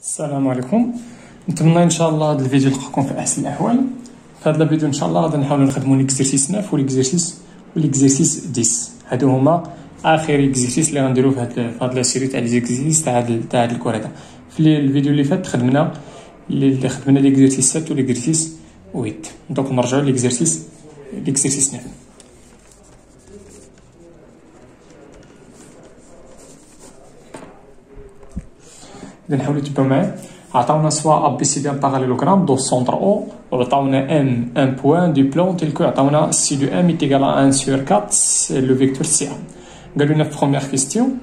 السلام عليكم. نتمنى ان شاء الله هذا الفيديو يلقاكم في احسن الاحوال. في هذا الفيديو ان شاء الله غادي نحاولوا نخدموا ليكزيرسيس 9 وليكزيرسيس 10. هادو هما اخر اكزيرسيس اللي غنديروا في هاد لا سيري تاع ليكزيرسيس تاع هاد الكور هذا. في الفيديو اللي فات خدمنا ليكزيرسيس 7 وليكزيرسيس 8. دونك نرجعوا ليكزيرسيس 9. إذا نحاولوا نتبعوا معايا. عطاونا سوا ا بي سي دي ان باراليلوغرام دو سونتر او وعطاونا ام ان بوين دو بلون تيل عطاونا سي دو ام est égal à 1 sur 4 c'est le vecteur CA. قالوا لنا في بروميير كيستيون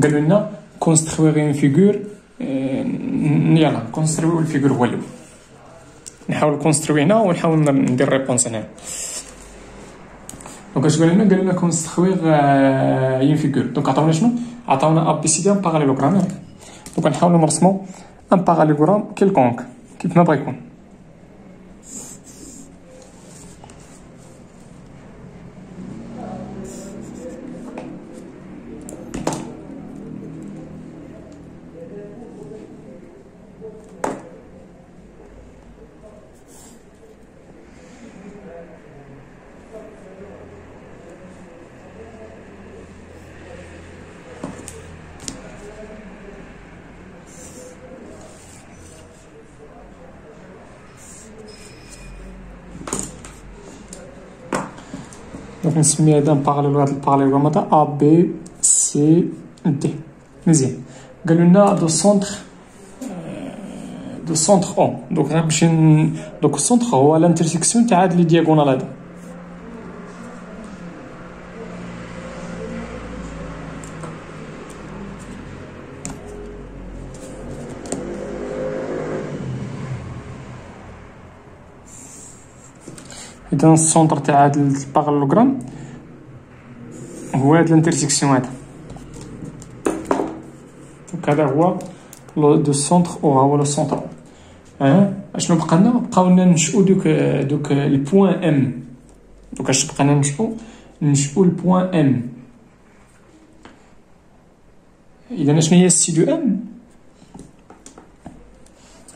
قالوا لنا كونسترويغ اون فيغور. يلا كونسترويو الفيغور هو الاول. نحاول كونستروي هنا ونحاول ندير ريبونس هنا. دونك اش قال لنا كونسترويغ اون فيغور. دونك عطاونا شنو؟ عطاونا ا بي سي دي ان باراليلوغرام. دونك نحاولوا نرسموا ان باراليلوغرام كيلكونك كيف ما بغا يكون. دونك نسمي هذا الباراليلوغرام هذا ا بي سي دي. مزيان. قالوا لنا دو سونتر او. دونك غنمشي دونك السونتر هو لانترسيكسيون تاع هاد لي دياغونال هذا. إذا السونتر تاع هاد الباراليلوغرام هو هاد الانترسيكسيون هذا. دونك هذا هو دو سونتر او، هو لو سونتر او. اشنو بقى لنا؟ بقاو لنا نشؤو دوك البوان ام. دونك اش بقى لنا نشؤو البوان ام. اذا شنو هي السي دو ام؟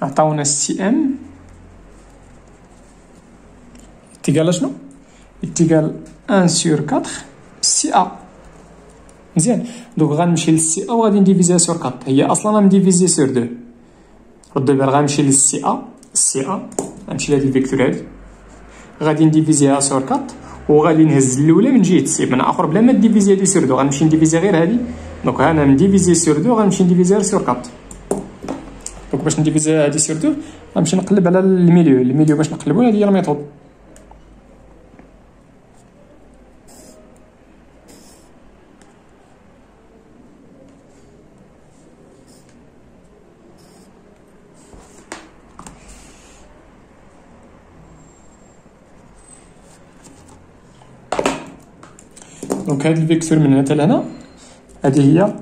عطاونا السي ام تيغال شنو؟ تيغال 1 sur 4 سي ا. مزيان. دونك غنمشي للسي ا وغادي نديفيزيها سور 4. هي اصلا مديفيزي سور 2. ردوا بال غنمشي للسي ا. غنمشي لهاد الفيكتور هادي غادي نديفيزيها سور 4 وغادي نهز الاولى من جهه سي من اخر بلا ما ديفيزي هادي سور 2. غنمشي نديفيزي غير هادي. دونك انا مديفيزي سور 2 غنمشي نديفيزيها سور 4. دونك باش نديفيزي هادي سور 2 غنمشي نقلب على الميليو باش نقلبو. هادي هي الميثود. دونك هاد الفيكتور من هنا حتى لهنا هادي هي.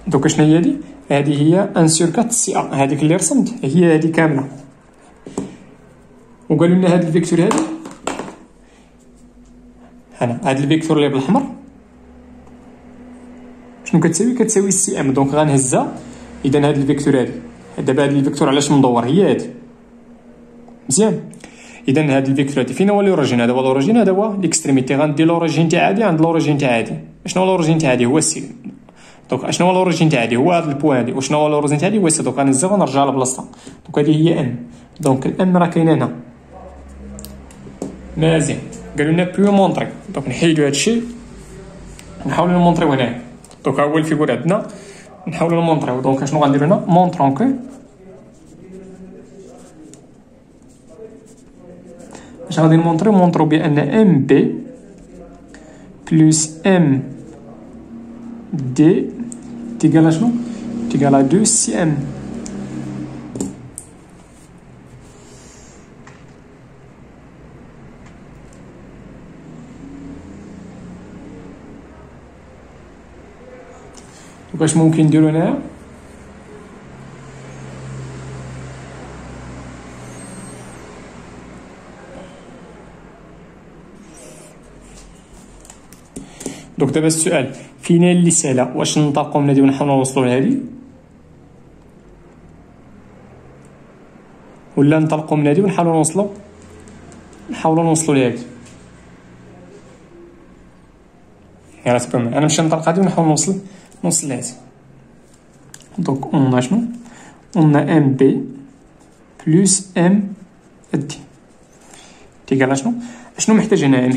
دونك شنو هي هادي؟ هادي هي 1 sur 4 سي ا. هاديك اللي رسمت هي هادي كامله. وقالوا لنا هاد الفيكتور هادي هنا، هاد الفيكتور اللي بالاحمر شنو كتساوي سي ام. دونك غنهزها. اذا هاد الفيكتور هادي دابا هاد الفيكتور علاش مدور هي هادي. مزيان. اذا هاد الفيكتور هادي فين هو لوريجين؟ هذا هو لوريجين، هذا هو ليكستريميتي. غندير لوريجين تاع هادي عند لوريجين تاع هادي. شنو هو لوريجين تاع هادي؟ هو سي. دونك شنو هو لوريجين تاع هادي؟ هو هاد البوان هادي. وشنو هو لوريجين تاع هادي؟ هو سي. دونك غنزيد ونرجع لبلاصتها. دونك هادي هي ام. دونك الام راه كاينه هنا. مزيان. قالوا لنا بلو مونطري. دونك نحيدو هادشي نحاولوا نمونطريو هنايا. دونك ها هو الفيغور عندنا نحاولوا نمونطريو. دونك شنو غنديرو هنا؟ مونطرون كو باش غادي نمونطرو بان ام بي بلس ام دي تيغال شنو؟ تيغال 2 سي ام. واش ممكن نديرو هنايا؟ دونك دابا السؤال فينا اللي سهله. واش ننطلقوا من هادي ونحاولوا نوصلوا لهادي، ولا ننطلقوا من هادي ونحاولوا نوصلوا لهادي؟ يلا تبعوا معايا، انا نمشي نطلق هادي ونحاول نوصل لهادي. دونك اون شنو؟ اون ام بي بلس ام دي تيقال شنو محتاج هنا؟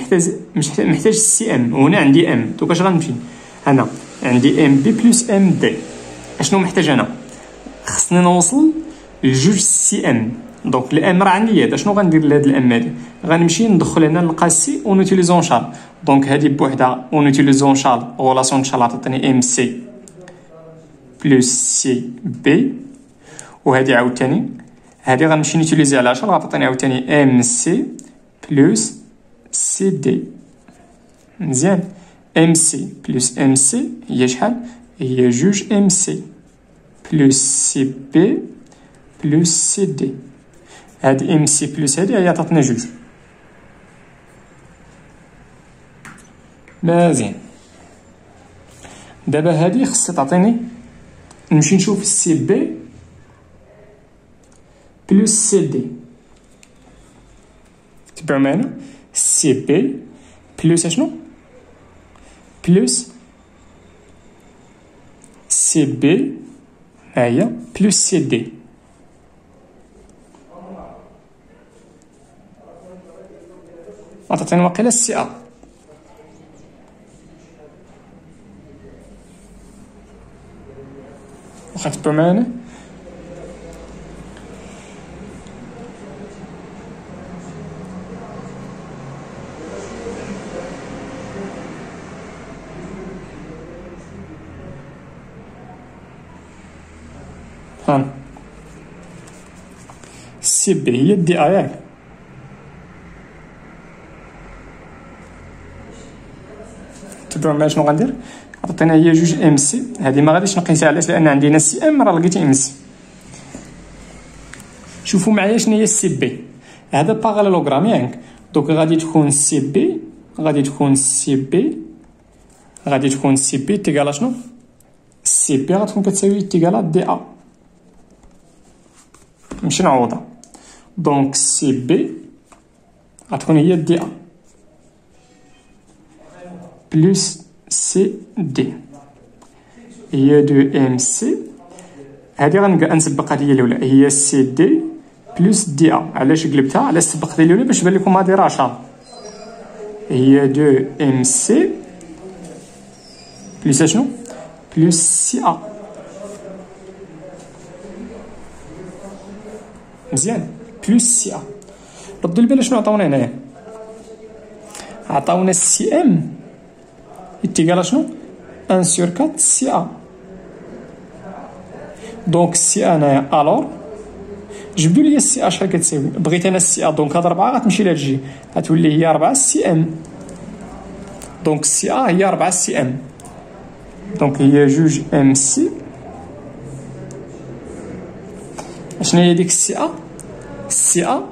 محتاج سي ام، وهنا عندي ام. دوك اش غنمشي انا عندي ام بي بلس ام دي. اشنو محتاج انا؟ خصني نوصل لجوج سي ام. دونك الام راه عندي هذا. شنو غندير لهاد الام هادي؟ غنمشي ندخل هنا نلقى سي اون اوتيليزون شال. دونك هادي بوحدها اون اوتيليزون شال غولاسيون شال عطاتني ام سي بلس سي بي، وهادي عاوتاني هادي غنمشي نيتيليزي على 10 غتعطيني عاوتاني ام سي بلس سي دي. مزيان، ام سي بلس ام سي هي شحال؟ هي جوج ام سي بلس سي بي بلس سي دي. هاد ام سي بلس هادي هي عطاتنا جوج. مزيان، دابا هادي خصها تعطيني، نمشي نشوف السي بي بلس سي دي. تبعوا معنا سي بي بلس شنو؟ بلس سي بي هي بلس سي دي. عطاتني واقيلا سي ا. واخا تبعوا معنا سي بي هي دي ا ياك. تبعوا معايا شنو غندير؟ عطينا هي جوج ام سي. هادي ما غاديش نقيسها، علاش؟ لان عندنا سي ام راه لقيت ام سي. شوفوا معايا شنو هي السي بي. هذا باراليلوغرام ياك. دونك غادي تكون سي بي تيكالا شنو؟ سي بي غتكون كتساوي تيكالا دي ا. نمشي نعوضها. دونك سي بي غتكون هي دي ا بلس سي دي هي دو ام سي. هادي غنسبق هادي الاولى هي سي دي بلس دي ا. علاش قلبتها؟ علاش سبقت الاولى؟ باش تبان لكم هادي راشا. هي دو ام سي بلس شنو؟ بلس سي ا. مزيان، بلس سي ا. ردوا البال شنو عطاونا هنايا؟ عطاونا سي ام يتيكالا شنو؟ 1 sur 4 سي ا. دونك سي ا هنايا الور جبدوا لي السي ا شحال كتساوي. بغيت انا السي ا، دونك هاد 4 غتمشي لهاد الجي غتولي هي 4 سي ام. دونك سي ا هي 4 سي ام. دونك هي جوج ام سي. شنو هي ديك السي ا؟ السي ا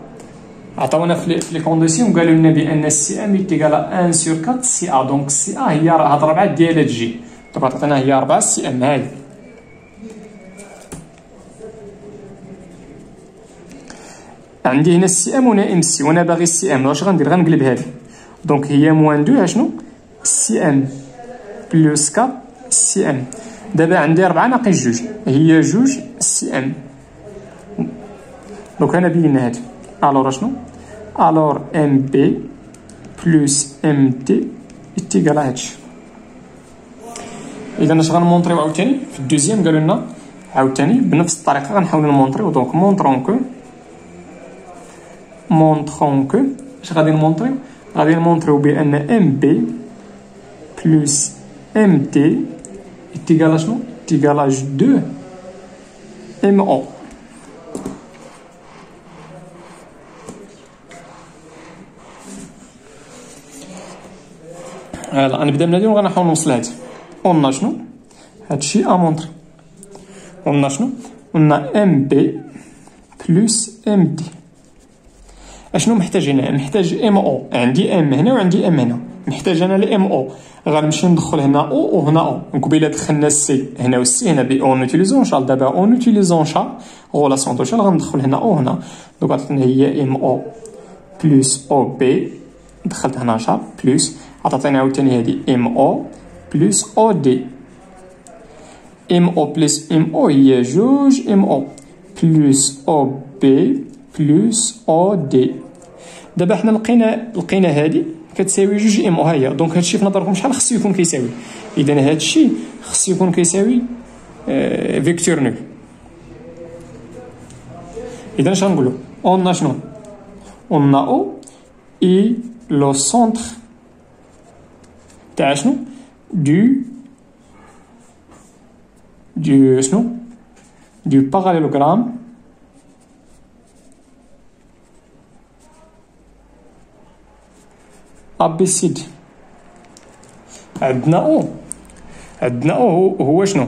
عطاونا في لي كونديسيون قالوا لنا بان السي ام يتيكالا 1 sur 4 سي ا. دونك السي ا هي هاد 4 ديال هاد الجي. دابا عطاتنا هي 4 سي ام. هادي عندي هنا السي ام وهنا ام سي، وانا باغي السي ام. واش غندير؟ غنقلب هادي. دونك هي موان 2 شنو؟ سي ام بلس 4 سي ام. دابا عندي 4 ناقص 2 هي 2 سي ام. دونك انا بينا هادي. الور شنو؟ الور ام بي بلس ام دي يتيكال هادشي. اذا اش غنمونطريو عاوتاني في الدوزيام؟ قالوا لنا عاوتاني بنفس الطريقه غنحاولوا نمونطريو. دونك مونطرون كو اش غادي نمونطريو؟ غادي نمونطريو بان ام بي بلس ام دي يتيكال شنو؟ يتيكال 2 ام او. هلا غنبدا من هادي وغنحاول نوصل لهادي. قلنا شنو؟ هادشي امونطري. قلنا شنو؟ قلنا ام بي بلس ام دي. اشنو محتاج هنا؟ محتاج ام او. عندي ام هنا وعندي ام هنا. محتاج انا الام او، غنمشي ندخل هنا او وهنا او. قبيله دخلنا السي هنا والسي هنا بي اون اوتيليزون شال، دابا اون اوتيليزون شال غولاسيون دو شال غندخل هنا او هنا. دونك عطاتني هي ام او بلس او بي، دخلت هنا شال بلس عطاتني عاوتاني هادي ام او بلس او دي. ام او بلس ام او هي جوج ام او بلس او بي بلس او دي. دابا حنا لقينا هادي كتساوي جوج ام او ها هي. دونك هادشي في نظركم شحال خصو يكون كيساوي؟ اذا هادشي خصو يكون كيساوي فيكتور نول. اذا اش غنقولو؟ اون شنو؟ اون او اي لو سونتر تاع شنو؟ دو شنو؟ دو باراليلوغرام ابيسيد. عندنا او هو شنو؟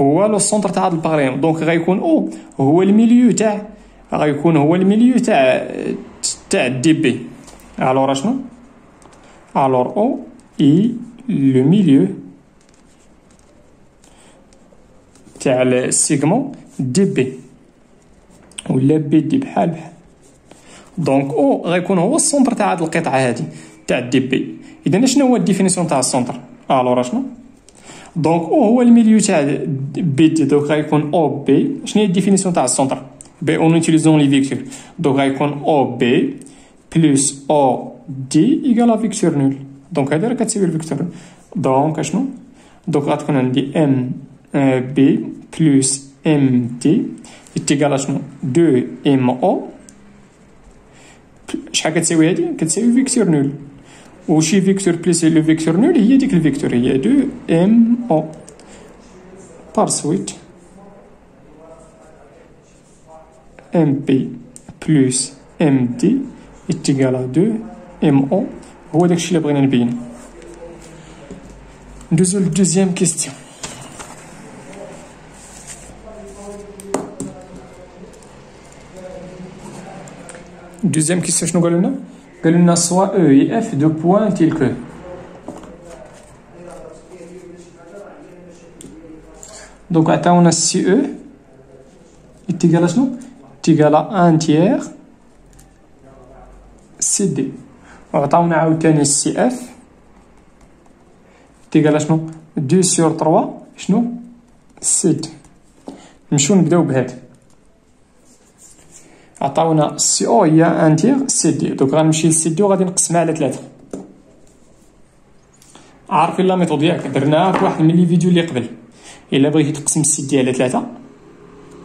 هو لو سونتر تاع هاد الباراليلوغرام. دونك غيكون او هو الميليو تاع، غيكون هو الميليو تاع دي بي. الوغ شنو؟ الوغ او اي لو ميليو تاع السيغمون دي بي ولا بي دي بحال. دونك او غيكون هو السونتر تاع هاد القطعه هادي تاع دي بي. اذا شنو هو الديفينيسيون تاع السونتر؟ الوغ شنو؟ دونك او هو الميليو تاع بي دي. دونك غيكون او بي. شنو هي الديفينيسيون تاع السونتر؟ بي اون اوتيليزون لي فيكتور. دونك غيكون او بي بلس او دي ايكال فيكتور نول. دونك هذا راه كتساوي الفيكتور. دونك شنو؟ دونك غتكون عندي ام بي بلس ام دي تيكال شنو؟ 2 ام او. شحال كتساوي هادي؟ كتساوي فيكتور نول. وشي فيكتور بلس لو فيكتور نول هي ديك الفيكتور، هي 2 ام او بار سويت ام بي بلس ام دي تيكال 2 ام او. هو داكشي اللي بغينا نبينو. ندوزو للدوزيام كيستيون. Deuxième question, شنو قالوا لنا؟ قالوا لنا soit E et F de points tels que. دونك عطاونا سي او تيكالا شنو؟ تيكالا 1 تيير سي دي. وعطاونا عاوتاني سي اف تيكالا شنو؟ 2 sur 3 شنو؟ سي دي. نمشيو نبداو بهاد. عطاونا سي او هي ان تيغ سي دي. دوك غنمشي لسي دي وغادي نقسمها على 3. عارفين لا ميثود ياك؟ درناها في واحد من لي فيديو اللي قبل. الا بغيتي تقسم سي دي على 3،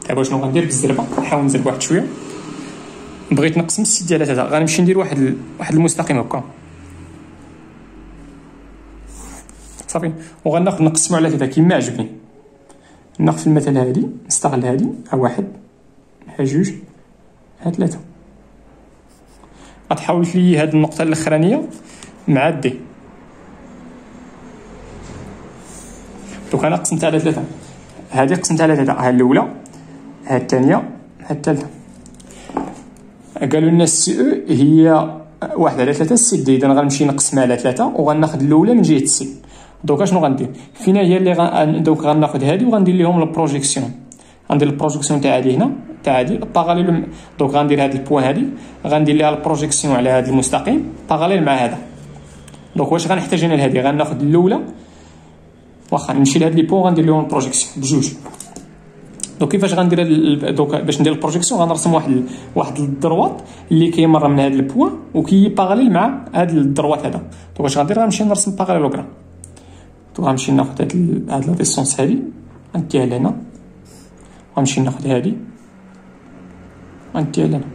دابا شنو غندير بالزربه؟ نحاول نزرب واحد شويه. بغيت نقسم سي دي على 3، غنمشي ندير واحد المستقيم هكا صافي، وغناخذ نقسمو على 3 كيما عجبني. ناخذ في المثال هادي نستغل هادي، ها 1 ها 2 ها 3. غتحاول لي هاد النقطه الاخرانيه مع دي. دوك انا قسمتها على 3، هادي قسمتها على 3، ها الاولى ها الثانيه ها الثالثه. قالوا لنا السي او هي 1 على 3 سي دي. اذا غنمشي نقسمها على 3 وغناخذ الاولى من جهه السي. دوك اشنو غندير؟ فينا هي اللي دوك غناخذ هادي وغندير لهم البروجيكسيون. غندير البروجيكسيون تاع هادي هنا تاع هادي باراليل. دونك غندير هاد البوان هادي غندير ليها البروجيكسيون على هاد المستقيم باراليل مع هذا. دونك واش غنحتاج انا لهادي؟ غناخذ الاولى، واخا نمشي لهاد لي بوان غندير لهم البروجيكسيون بجوج. دونك كيفاش غندير؟ دونك باش ندير البروجيكسيون غنرسم واحد الدروات اللي كيمر من هاد البوان وكي باراليل مع هاد الدروات هذا. دونك واش غندير؟ غنمشي نرسم باراليلوغرام. دونك غنمشي ناخذ هاد لا ديسونس هادي غنديها لهنا، غنمشي ناخذ هادي غنديها لهنا.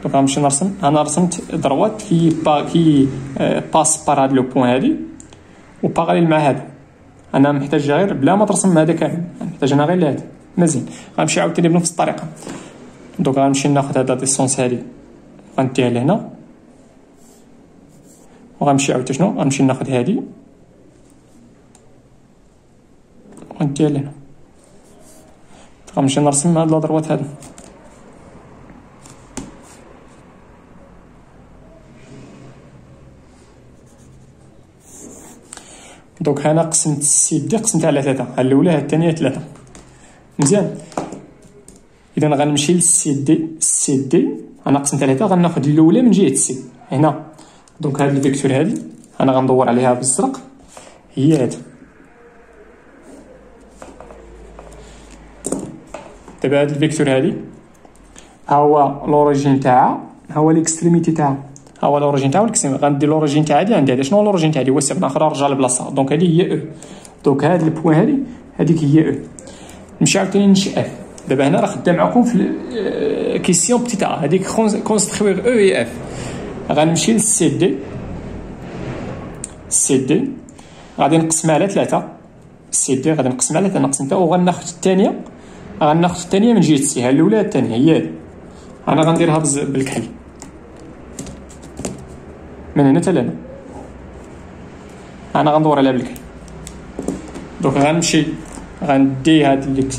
دونك غنمشي نرسم. انا رسمت دروات كي باس بار هاد لو بوين هادي وباراليل مع هذا. انا محتاج غير بلا ما ترسم هذا كامل، محتاج انا غير لهذا مزيان. غنمشي عاوتاني بنفس الطريقه. دونك غنمشي ناخذ هاد ديسونس هادي غنديها لهنا، وغنمشي عاوتاني شنو؟ غنمشي ناخذ هادي غنديها لهنا. غنمشي نرسم هاد الدروات هادو. دونك هنا قسمت سي دي قسمتها على 3، ها الاولى ها الثانيه 3. مزيان. اذا غنمشي للسي دي انا قسمت على 3، غناخذ الاولى من جهه سي هنا. دونك هاد الفيكتور هادي انا غندور عليها بالزرق هي هاد. دابا هاد الفيكتور هادي ها هو لوريجين تاعها، ها هو ليكستريميتي تاعها، ها هو لوريجين تاعها والاكستريميتي. غندير لوريجين تاع هادي عندي هادي. شنو هو لوريجين تاع هادي؟ هو السي اخرى رجع لبلاصتها. دونك هادي هي او. دونك هاد البوان هادي هاديك هي او. نمشي عاوتاني ننشئ اف. دابا هنا راه خدام معكم في كيسيون بتيت ا هذيك كونستروير او اي اف. غنمشي للسي دي، سي دي غادي نقسمها على 3. سي دي غادي نقسمها على 3، نقسمها وغناخذ الثانيه، غناخذ الثانيه من جهه سي، ها الاولى الثانيه هي هذه. انا غنديرها بالكحل من هنا حتى لهنا، انا غندور عليها بالكحل. دونك غنمشي غندي هاد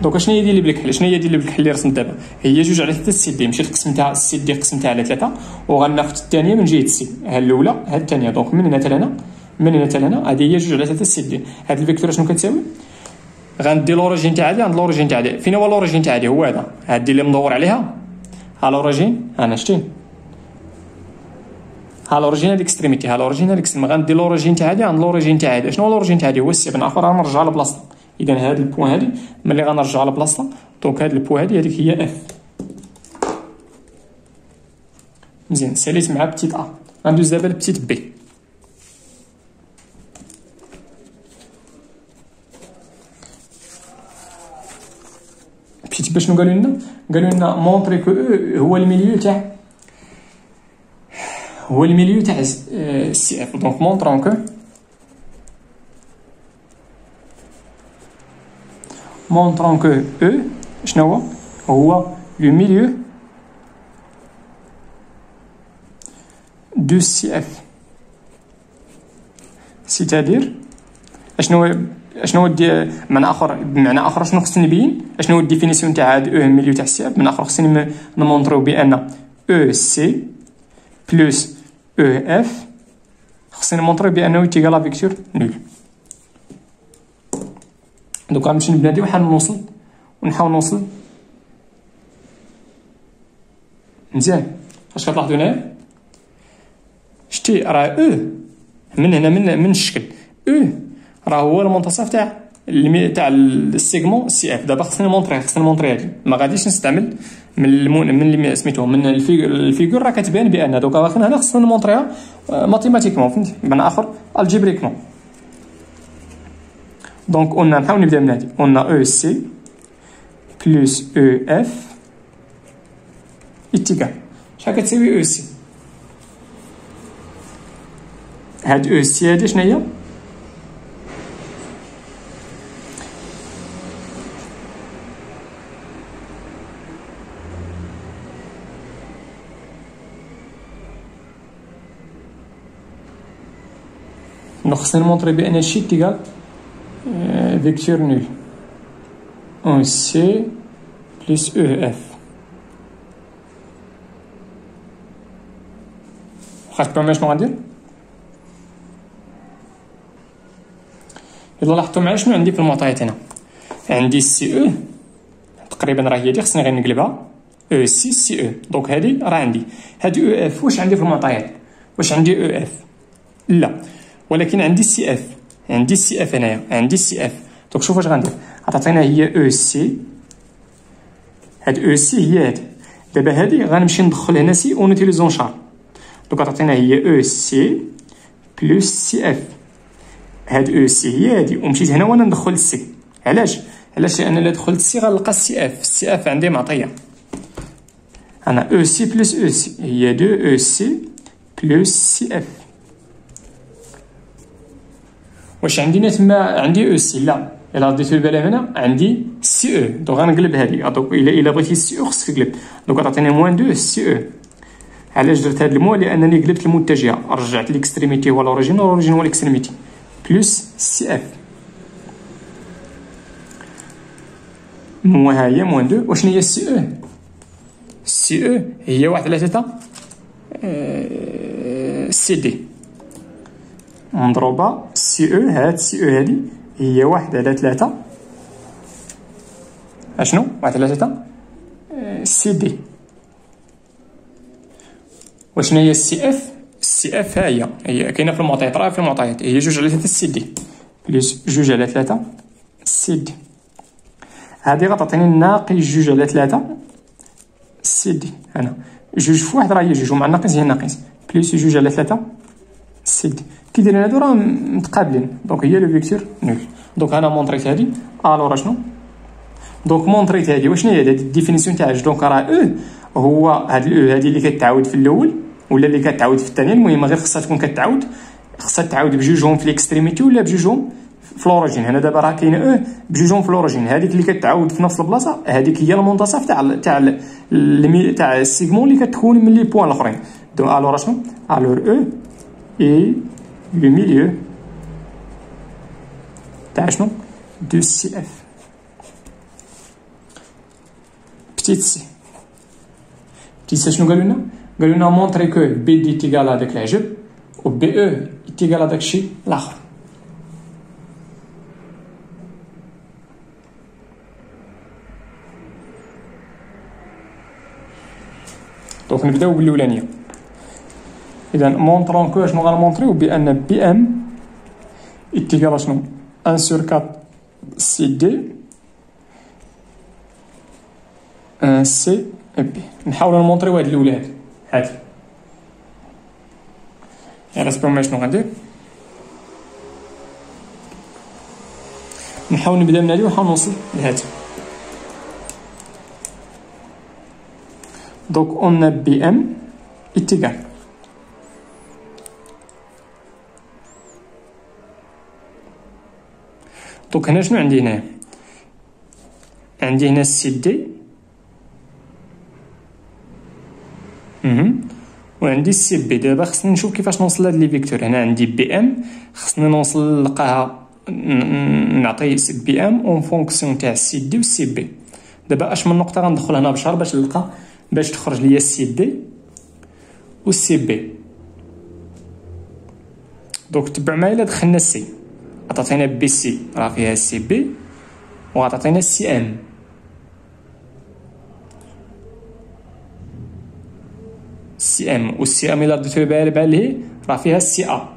دونك شنو هي ديال بالكحل؟ شنو هي ديال بالكحل اللي رسمت دابا؟ هي 2 على 3 سي دي. مشيت قسمتها السي دي قسمتها على 3 وغناخذ الثانيه من جهه سي، ها الاولى ها الثانيه. دونك من هنا حتى لهنا، من هنا حتى لهنا، هذه هي 2 على 3 سي دي. هاد الفيكتور شنو كتساوي؟ غندي لوريجين تاع هادي عند لوريجين تاع هادي. فين هو لوريجين تاع هادي؟ هو هذا، هادي اللي مدور عليها. ها لوريجين، انا شتي ها لوريجين هاد اكستريميتي، ها لوريجين هاد اكستريميتي. غندي لوريجين تاع هادي عند لوريجين تاع هادي. شنو هو لوريجين تاع هادي؟ هو السي. بناخر غنرجعها لبلاصتها. اذا هاد البوان هادي ملي غنرجعها لبلاصتها، دونك هاد البوان هادي هذيك هي اف. مزيان. ساليت مع بتيت ا. غندوز دابا لبتيت بي. بتيت بي شنو قالوا لنا؟ قالوا لنا مونطري كو او هو الميليو تاع سي اف. دونك مونطرون كو E شنو هو le milieu du CF. c'est-à-dire شنو بمعنى اخر شنو خصني نبين؟ شنو هو الديفينيسيون تاع هاد او ميليو تاع سي اف؟ بمعنى اخر خصني نمونطريو بان او سي بلس او اف خصني نمونطريو بانه يتيغال لا فيكتور نول. دوك غنمشي لبنادي ونحاول نوصل. مزيان. اش كتلاحظوا هنا؟ شتي راه او من هنا من الشكل او راه هو المنتصف تاع السيغمون سي اف. دابا خصني نمونطري هادي، ما غاديش نستعمل من اللي سميتو من الفيغور راه كتبان بان دوكا واخا هنا خصنا نمونطريها ماتيماتيكمون، فهمتي؟ بمعنى اخر الجبريكمون. دونك قلنا نحاول نبدا من هادي. قلنا او سي بلس او اف اتيكال شحال كتساوي او سي؟ هاد او سي هادي شنو هي؟ خصني نمونطري بان هادشي اتيكال فيكتور نول او سي بلس او اف. واخا شنو غندير؟ يلا لاحظتوا معايا شنو عندي في المعطيات هنا. عندي سي او تقريبا راه هي دي، خصني غير نقلبها او سي سي او. دونك هادي راه عندي هاد او اف. واش عندي في المعطيات؟ واش عندي او اف؟ لا، ولكن عندي سي اف. عندي سي اف هنايا، عندي سي اف. دونك شوف واش غندير. عطاتينا هي او سي، هاد او سي هي هادي. دابا هادي غنمشي ندخل هنا سي ونوتيليزون شار. دونك عطاتينا هي او سي بلس سي اف. هاد او سي هي هادي، ومشيت هنا وانا ندخل السي. علاش؟ لان الا دخلت السي غنلقى السي اف. السي اف عندي معطيه انا او سي بلس او سي هي 2 او سي بلس سي اف. واش عندي تما عندي او سي؟ لا، الا رديتو البال هنا عندي سي او. دونك غنقلب هادي. دونك الا بغيتي سي او خصك تقلب. دونك عطيني موان 2 سي او. علاش درت هاد المو؟ لانني قلبت المتجهه، رجعت ليكستريميتي هو لوريجين والاوريجين هو ليكستريميتي بلس سي اف. ها هي موان 2. وشنو هي السي او؟ السي او هي 1 على 3 سي دي. مضروبة سي او. هاد سي او هادي هي 1/3 اشنو 1/3 سي دي. وشنو هي السي اف؟ السي اف هي كاينه في المعطيات، راه في المعطيات هي 2/3 سي دي بلس 2/3 سي دي. هادي غتعطيني الناقص 2/3 سي دي. هنا 2 في 1 راه هي 2 ومع الناقص هي الناقص بلس 2/3 سي دي. كي دايرين هادو راه متقابلين دونك هي لو فيكتور نول. دونك انا مونطريت هادي الوغ شنو دونك مونطريت هادي. وشنو هي هادي الديفينيسيون تاع دونك راه او هو هاد الاو هادي اللي كتعاود في الاول ولا اللي كتعاود في الثاني. المهم غير خصها تكون كتعاود، خصها تعاود بجوجهم في الاكستريميتي ولا بجوجهم في لوريجين. هنا دابا راه كاينه او بجوجهم في لوريجين. هذيك اللي كتعاود في نفس البلاصه هذيك هي المنتصف تاع السيغمون اللي كتكون من لي بوين الاخرين. دونك الوغ شنو الوغ او اي لو ميليو تاع شنو دو سي اف بتيت سي. بتيت سي شنو قالوا لنا مونطري كو بي دي تيغال هذاك العجب و بي او تيغال هذاك الشيء الاخر. دونك نبداو بالاولانيه. اذا مونطرون كو شنو غنمونطريو بان بي ام تيغال شنو 1/4 سي دي سي بي. نحاولوا نمونطريو هاد الاولاد هادي. يلا سبعوا معايا شنو غندير. نحاول نبدا من هادي ونحاول نوصل لهادي. دونك اون بي ام تيغال دونك هنا شنو عندي هنا؟ عندي هنا سي دي وعندي سي بي. دابا خصني نشوف كيفاش نوصل لهاد لي فيكتور. هنا عندي بي ام خصني نوصل نلقاها نعطي سي بي ام اون فونكسيون تاع سي دي و سي بي. دابا اش من نقطه غندخل هنا بشار باش نلقى باش تخرج ليا سي دي و سي بي. دونك تبع معايا الا دخلنا سي عطاتينا بي سي راه فيها سي بي وعطاتينا سي ام. سي ام والسي ام الا رديتو بال ليه راه فيها سي ا.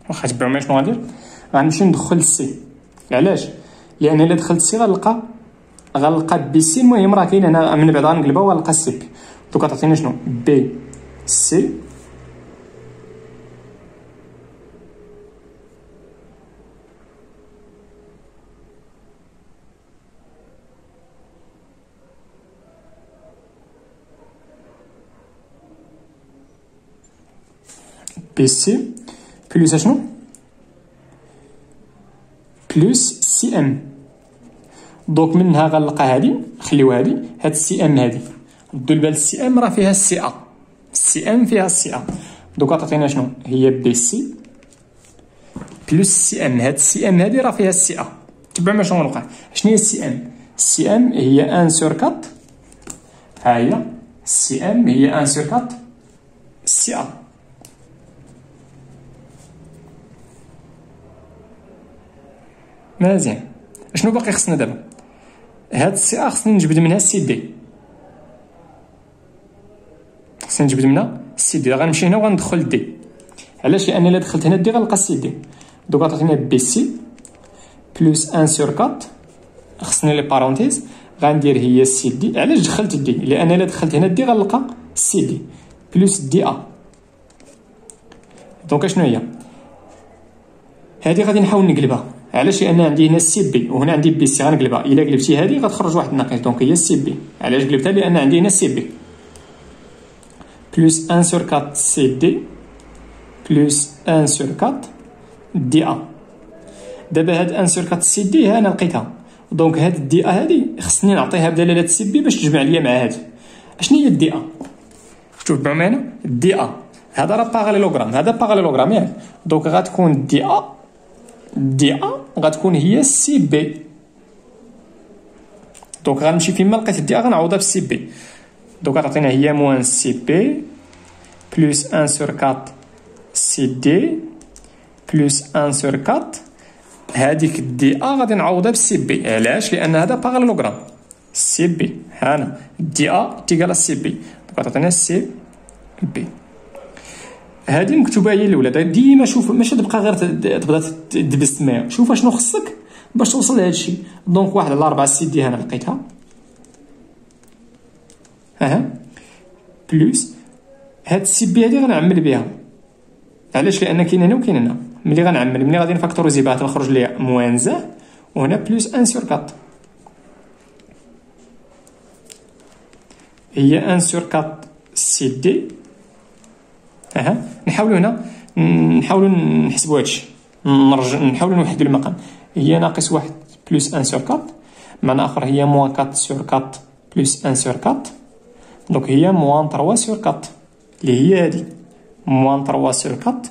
واخا تبعوا معايا شنو غندير. غنمشي ندخل السي. علاش؟ لان الا دخلت السي غنلقى بي سي. المهم راه كاين هنا من بعد غنقلبها وغنلقى السي بي. دونك عطيني شنو بي سي بي سي بلس شنو بلس سي ام. دونك منها غنلقى هادي خليو هادي هاد السي ام هادي ردوا البال السي ام راه فيها السي ا. السي ام فيها السي ا. دونك عطينا شنو هي بي سي بلس سي ام. هاد السي ام هادي راه فيها السي ا. تبع ما شنو غنوقع. شنو هي السي ام؟ السي ام هي 1/4 ها هي السي ام هي 1/4 سي ا. مزيان. شنو باقي خصنا دابا؟ هاد السي ا خصني نجبد منها السي دي. خصني نجبد منها السي دي. غنمشي هنا وغندخل دي. علاش؟ لان الا دخلت هنا دي غنلقى السي دي. دونك عطينا بي سي بلس 1/4 خصني لي بارونتيز غندير هي سي دي. علاش دخلت دي؟ لان الا دخلت هنا دي غنلقى سي دي بلس دي ا. دونك شنو هي هادي؟ غادي نحاول نقلبها. علاش؟ لان عندي هنا سي بي وهنا عندي بي سي. غنقلبها. الا قلبتي هادي غتخرج واحد الناقص. دونك هي سي بي. علاش قلبتها؟ لان عندي هنا سي بي بلس 1/4 سي دي بلس 1/4 دي ا. دابا هاد 1/4 سي دي ها انا لقيتها. دونك هاد الدي ا هادي خصني نعطيها بدلاله سي بي باش تجمع ليا مع هادي. اشنو هي الدي ا؟ شوف معايا الدي ا هذا راه باراليلوغرام، هذا باراليلوغرام ياك. دونك غتكون دي ا غتكون هي سي بي. دونك غنمشي فيما لقيت دي ا غنعوضها في سي بي. دونك غتعطينا هي موان سي بي بلس 1 sur 4 سي دي بلس 1 sur 4. هذيك دي ا غادي نعوضها بالسي بي. علاش؟ لان هذا باراليلوغرام. سي بي هانا دي ا تيكال سي بي. دونك غتعطينا سي بي. هذه مكتوبه هي الاولى. ديما شوف ماشي تبقى غير تبدا تدبس معايا، شوف شنو خصك باش توصل لهذا الشيء. دونك 1 على 4 سي دي هنا لقيتها بلس هاد السي بي هادي غنعمل بها. علاش؟ لان كاين هنا وكاين هنا. ملي غنعمل ملي غادي نفاكتوريزي بها تخرج لي موان زا وهنا بلس 1 sur 4. هي 1 sur 4 سي دي. نحاولوا هنا نحاولوا نحسبوا هادشي، نحاولوا نوحدوا المقام. هي ناقص 1 بلس 1 sur 4، معنى اخر هي موان 4 sur 4 بلس 1 sur 4. دونك هي موان 3 sur 4 اللي هي هادي موان 3 sur 4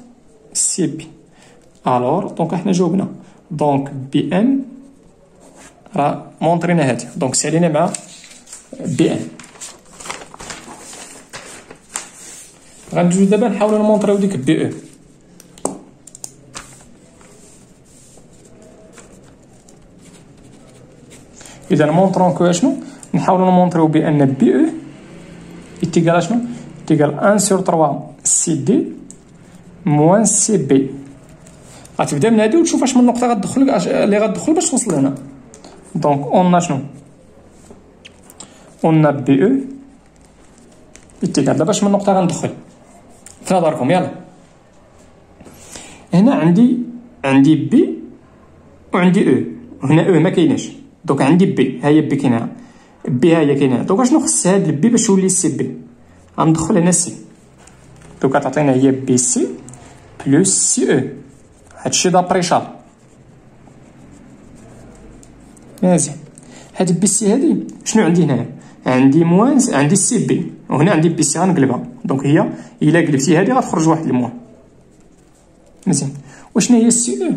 سي بي. الوغ دونك احنا جاوبنا. دونك بي ام راه مونطرينا هادي. دونك سالينا مع بي ام. غندوزو دابا نحاولو نمونطريو ديك بي او. اذا مونطرون كو اشنو نحاولو نمونطريو بان بي او يتيكال شنو؟ يتيكال 1 sur 3 سي دي موان سي بي. غتبدا من هادي وتشوف اش من نقطه غتدخل اللي غتدخل باش توصل هنا. دونك اون شنو؟ اون بي او يتيكال دابا اش من نقطه غندخل في نظركم. يلا هنا عندي بي وعندي او، وهنا او ما كايناش. دونك عندي بي، ها هي بي كاينه، بي ها هي كاينه. دونك شنو خص هاد البي باش يولي سي بي؟ غندخل هنا سي. دونك غتعطينا هي بي سي بلس سي او. هادشي دابري شار مزيان. هاد بي سي هادي شنو عندي هنايا؟ عندي موان، عندي سي بي، وهنا عندي بي سي. غنقلبها. دونك هي الا قلبتي هادي غتخرج واحد الموان. مزيان. وشنو هي السي او؟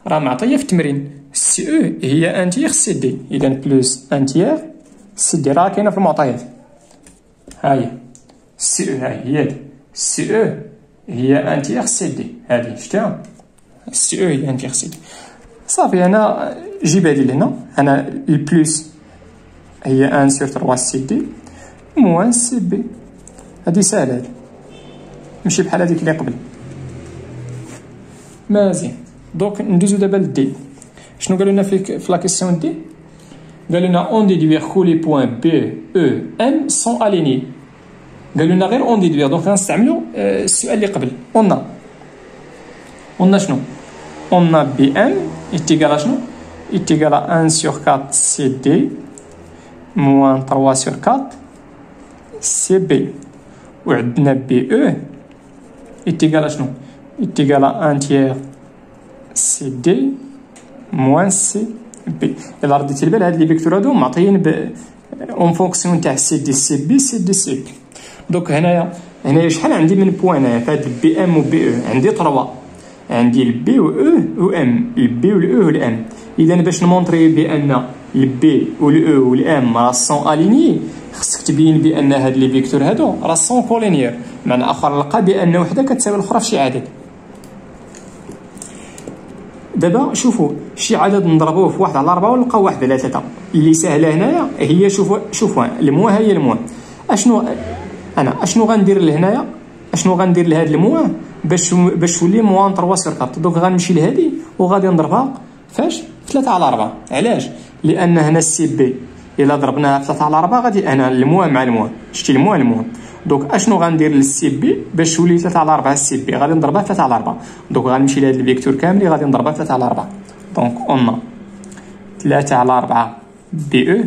راه معطيه في التمرين. السي او هي ان تيغ سي دي. اذا بلس ان تيغ سي دي راه كاينه في المعطيات. ها هي السي او، ها هي هادي السي او هي ان تيغ سي دي. هادي شفتيها؟ السي او هي ان تيغ سي دي. صافي انا جيب هادي لهنا. انا البلس هي 1 sur 3 سي دي موان سي بي. هادي ساهله هادي، ماشي بحال هاديك اللي قبل. مزيان. دونك ندوزو دابا للدي. شنو قالوا لنا في لا كيسيون دي؟ قالوا لنا اون ديدوير كو لي بوين بي او ام سون اليني. قالوا لنا غير اون ديدوير. دونك غنستعملوا السؤال اللي قبل. اون شنو؟ اون بي ام يتيكال شنو؟ يتيكال 1 sur 4 سي دي موان 3 sur 4 سي بي. وعندنا بي او يتيكال شنو؟ يتيكال 1 tiers سي دي موان سي بي. الا رديتي البال هاد لي فيكتور هادو معطيين اون فونكسيون تاع سي دي سي بي سي دي سي بي. دونك هنايا شحال عندي من بوين هنايا في هاد بي ام و بي او؟ عندي 3. عندي البي و او و ام، البي و الاو و الام. اذا باش نمونطري بان البي و الاو و الام راه سون اليني خصك تبين بان هاد لي فيكتور هادو راه سون كولينيير. معنى اخر لقى بان وحده كتساوي الاخرى في شي عدد. دابا شوفوا شي عدد نضربوه في 1 على 4 ونلقاو 1 على 3. اللي ساهله هنايا هي شوفوا الموا هي الموا. اشنو غندير لهنايا؟ اشنو غندير لهاد الموا باش تولي موان 3 sur 4؟ دونك غنمشي لهادي وغادي نضربها فاش؟ في 3 على 4. علاش؟ لان هنا السي بي الا ضربناها في 3 على 4 غادي انا الموا مع الموا. شتي الموا. دونك اشنو غندير للسي بي باش تولي 3 على 4 السي بي؟ غادي نضربها في 3 على 4. دونك غنمشي لهاد الفيكتور كامل غادي نضربها في 3 على 4. دونك اون 3 على 4 بي او.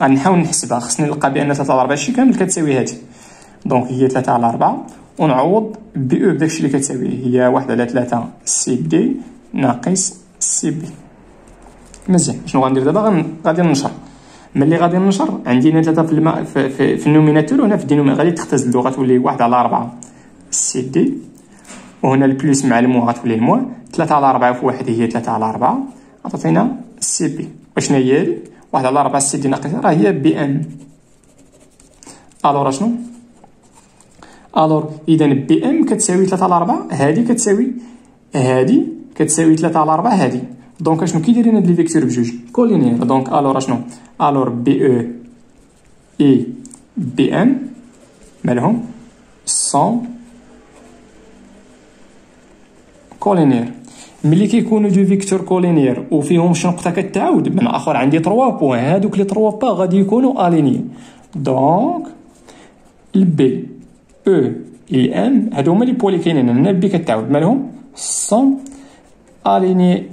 غنحاول نحسبها، خصني نلقى بان 3 على 4 شي كامل كتساوي هادي. دونك هي 3 على 4 ونعوض بي او بداكشي اللي كتساوي هي 1 على 3 سي دي ناقص سي بي. مزيان. شنو غندير دابا؟ غادي ننشر. ملي غادي ننشر عندي هنا 3 في النوميناتور وهنا في الدينوميناتور غادي تختزل. غتولي 1 على 4 سي دي، وهنا البلوس مع المو غتولي الموا. 3 على 4 في 1 هي 3 على 4 غتعطينا سي بي. وشنا هي هادي؟ 1 على 4 سي دي ناقصة راه هي بي ام. الوغ شنو؟ الوغ إذا بي ام كتساوي 3 على 4 هادي كتساوي 3 على 4 هادي. دونك شنو كي دايرين هاد لي فيكتور بجوج كولينيير. دونك الوغ شنو؟ الوغ بي او اي بي ام مالهم سون كولينيير. ملي كيكونوا دو فيكتور كولينيير وفيهم شي نقطه كتعاود بمعنى اخر عندي 3 بوين، هادوك لي 3 با غادي يكونوا اليني. دونك البي او اي ام هادو هما لي بوين اللي كاينين هنا. البي كتعاود مالهم سون اليني